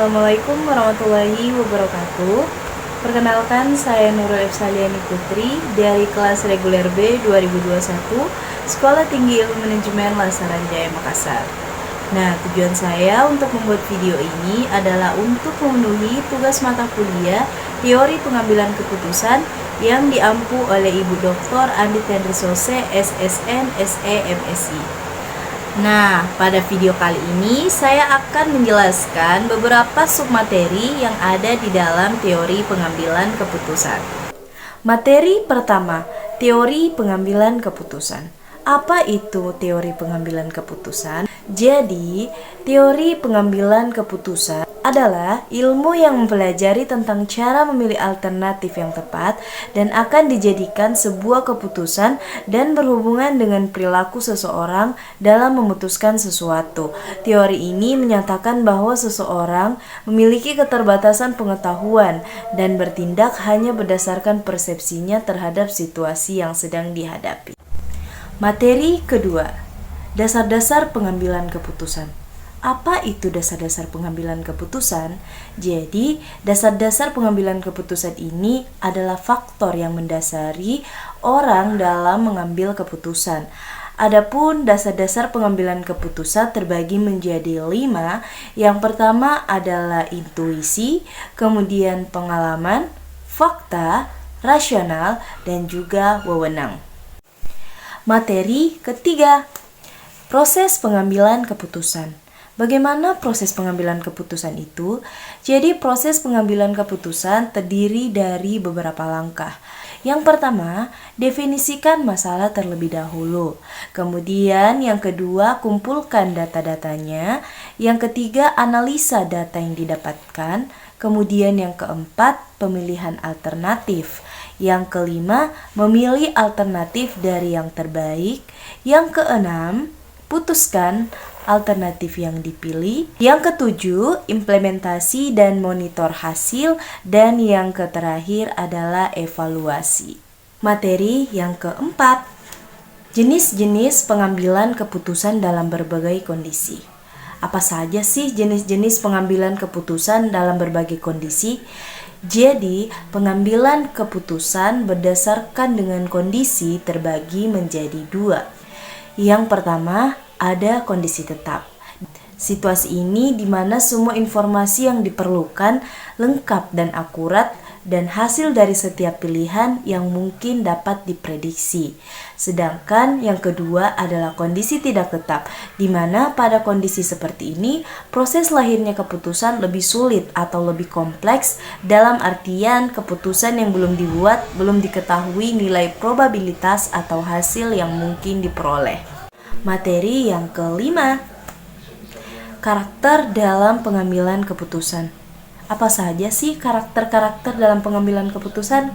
Assalamualaikum warahmatullahi wabarakatuh. Perkenalkan, saya Nurul Efsaliani Putri dari kelas reguler B 2021 Sekolah Tinggi Ilmu Manajemen Lasaran Jaya Makassar. Nah, tujuan saya untuk membuat video ini adalah untuk memenuhi tugas mata kuliah Teori Pengambilan Keputusan yang diampu oleh Ibu Dr. Andi Tendrisose, SSN, SE, MSI. Nah, pada video kali ini saya akan menjelaskan beberapa submateri yang ada di dalam teori pengambilan keputusan. Materi pertama, teori pengambilan keputusan. Apa itu teori pengambilan keputusan? Jadi, teori pengambilan keputusan adalah ilmu yang mempelajari tentang cara memilih alternatif yang tepat dan akan dijadikan sebuah keputusan dan berhubungan dengan perilaku seseorang dalam memutuskan sesuatu. Teori ini menyatakan bahwa seseorang memiliki keterbatasan pengetahuan dan bertindak hanya berdasarkan persepsinya terhadap situasi yang sedang dihadapi. Materi kedua, dasar-dasar pengambilan keputusan. Apa itu dasar-dasar pengambilan keputusan? Jadi, dasar-dasar pengambilan keputusan ini adalah faktor yang mendasari orang dalam mengambil keputusan. Adapun dasar-dasar pengambilan keputusan terbagi menjadi 5. Yang pertama adalah intuisi, kemudian pengalaman, fakta, rasional, dan juga wewenang. Materi ketiga, proses pengambilan keputusan. Bagaimana proses pengambilan keputusan itu? Jadi proses pengambilan keputusan terdiri dari beberapa langkah. Yang pertama, definisikan masalah terlebih dahulu. Kemudian yang kedua, kumpulkan data-datanya. Yang ketiga, analisa data yang didapatkan. Kemudian yang keempat, pemilihan alternatif. Yang kelima, memilih alternatif dari yang terbaik. Yang keenam, putuskan alternatif yang dipilih. Yang ketujuh, implementasi dan monitor hasil. Dan yang terakhir adalah evaluasi. Materi yang keempat, jenis-jenis pengambilan keputusan dalam berbagai kondisi. Apa saja sih jenis-jenis pengambilan keputusan dalam berbagai kondisi? Jadi, pengambilan keputusan berdasarkan dengan kondisi terbagi menjadi 2. Yang pertama, ada kondisi tetap. Situasi ini di mana semua informasi yang diperlukan lengkap dan akurat dan hasil dari setiap pilihan yang mungkin dapat diprediksi. Sedangkan yang kedua adalah kondisi tidak tetap, di mana pada kondisi seperti ini proses lahirnya keputusan lebih sulit atau lebih kompleks, dalam artian keputusan yang belum dibuat, belum diketahui nilai probabilitas atau hasil yang mungkin diperoleh. Materi yang kelima, karakter dalam pengambilan keputusan. Apa saja sih karakter-karakter dalam pengambilan keputusan?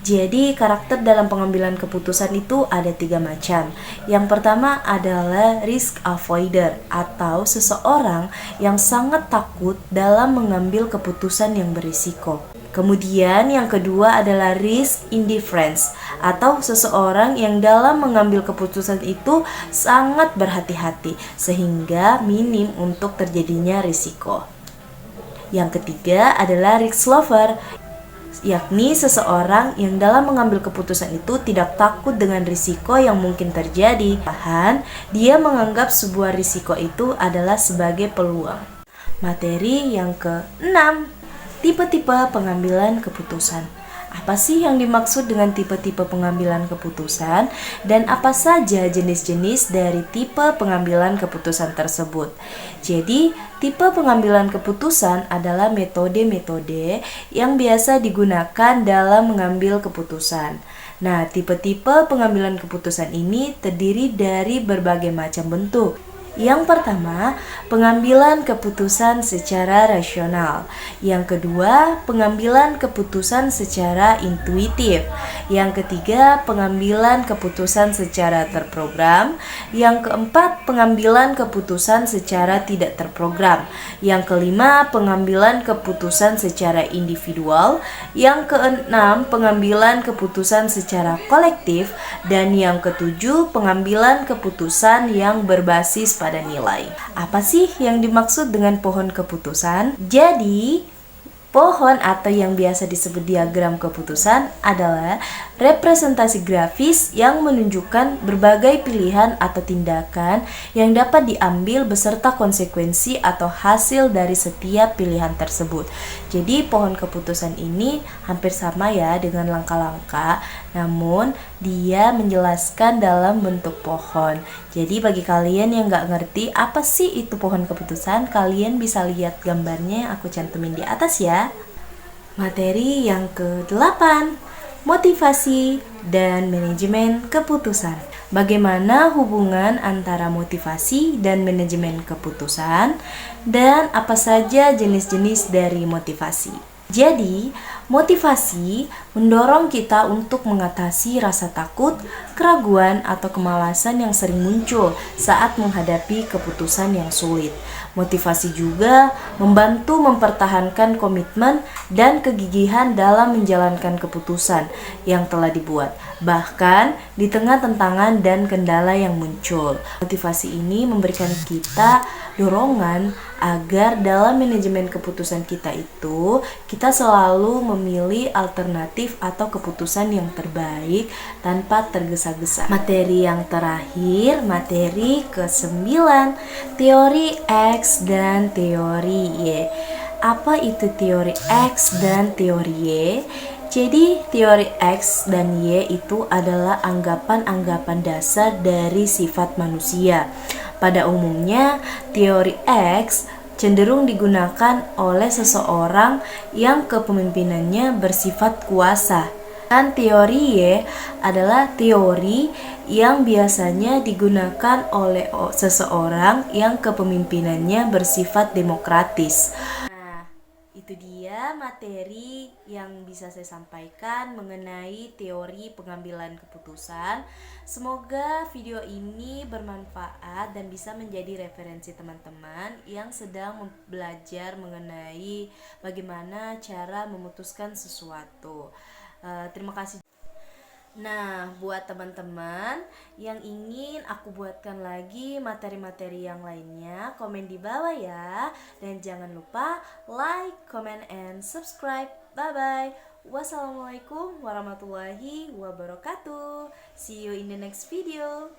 Jadi karakter dalam pengambilan keputusan itu ada 3 macam. Yang pertama adalah risk avoider atau seseorang yang sangat takut dalam mengambil keputusan yang berisiko. Kemudian yang kedua adalah risk indifference atau seseorang yang dalam mengambil keputusan itu sangat berhati-hati sehingga minim untuk terjadinya risiko. Yang ketiga adalah risk lover, yakni seseorang yang dalam mengambil keputusan itu tidak takut dengan risiko yang mungkin terjadi. Bahkan, dia menganggap sebuah risiko itu adalah sebagai peluang. Materi yang ke-6, tipe-tipe pengambilan keputusan. Apa sih yang dimaksud dengan tipe-tipe pengambilan keputusan dan apa saja jenis-jenis dari tipe pengambilan keputusan tersebut? Jadi, tipe pengambilan keputusan adalah metode-metode yang biasa digunakan dalam mengambil keputusan. Nah, tipe-tipe pengambilan keputusan ini terdiri dari berbagai macam bentuk. Yang pertama, pengambilan keputusan secara rasional. Yang kedua, pengambilan keputusan secara intuitif. Yang ketiga, pengambilan keputusan secara terprogram. Yang keempat, pengambilan keputusan secara tidak terprogram. Yang kelima, pengambilan keputusan secara individual. Yang keenam, pengambilan keputusan secara kolektif. Dan yang ketujuh, pengambilan keputusan yang berbasis pada nilai. Apa sih yang dimaksud dengan pohon keputusan? Jadi, pohon atau yang biasa disebut diagram keputusan adalah representasi grafis yang menunjukkan berbagai pilihan atau tindakan yang dapat diambil beserta konsekuensi atau hasil dari setiap pilihan tersebut. Jadi pohon keputusan ini hampir sama ya dengan langkah-langkah, namun dia menjelaskan dalam bentuk pohon. Jadi bagi kalian yang gak ngerti apa sih itu pohon keputusan, kalian bisa lihat gambarnya yang aku cantumin di atas ya. Materi yang ke-8, motivasi dan manajemen keputusan. Bagaimana hubungan antara motivasi dan manajemen keputusan, dan apa saja jenis-jenis dari motivasi. Jadi, motivasi mendorong kita untuk mengatasi rasa takut, keraguan, atau kemalasan yang sering muncul saat menghadapi keputusan yang sulit. Motivasi juga membantu mempertahankan komitmen dan kegigihan dalam menjalankan keputusan yang telah dibuat, bahkan di tengah tantangan dan kendala yang muncul. Motivasi ini memberikan kita dorongan agar dalam manajemen keputusan kita itu, kita selalu memilih alternatif atau keputusan yang terbaik tanpa tergesa-gesa. Materi yang terakhir, materi ke-9, teori X dan teori Y. Apa itu teori X dan teori Y? Jadi, teori X dan Y itu adalah anggapan-anggapan dasar dari sifat manusia. Pada umumnya, teori X cenderung digunakan oleh seseorang yang kepemimpinannya bersifat kuasa. Dan teori Y adalah teori yang biasanya digunakan oleh seseorang yang kepemimpinannya bersifat demokratis. Itu dia materi yang bisa saya sampaikan mengenai teori pengambilan keputusan. Semoga video ini bermanfaat dan bisa menjadi referensi teman-teman yang sedang belajar mengenai bagaimana cara memutuskan sesuatu. Terima kasih. Nah, buat teman-teman yang ingin aku buatkan lagi materi-materi yang lainnya, komen di bawah ya. Dan jangan lupa like, comment, and subscribe. Bye-bye. Wassalamualaikum warahmatullahi wabarakatuh. See you in the next video.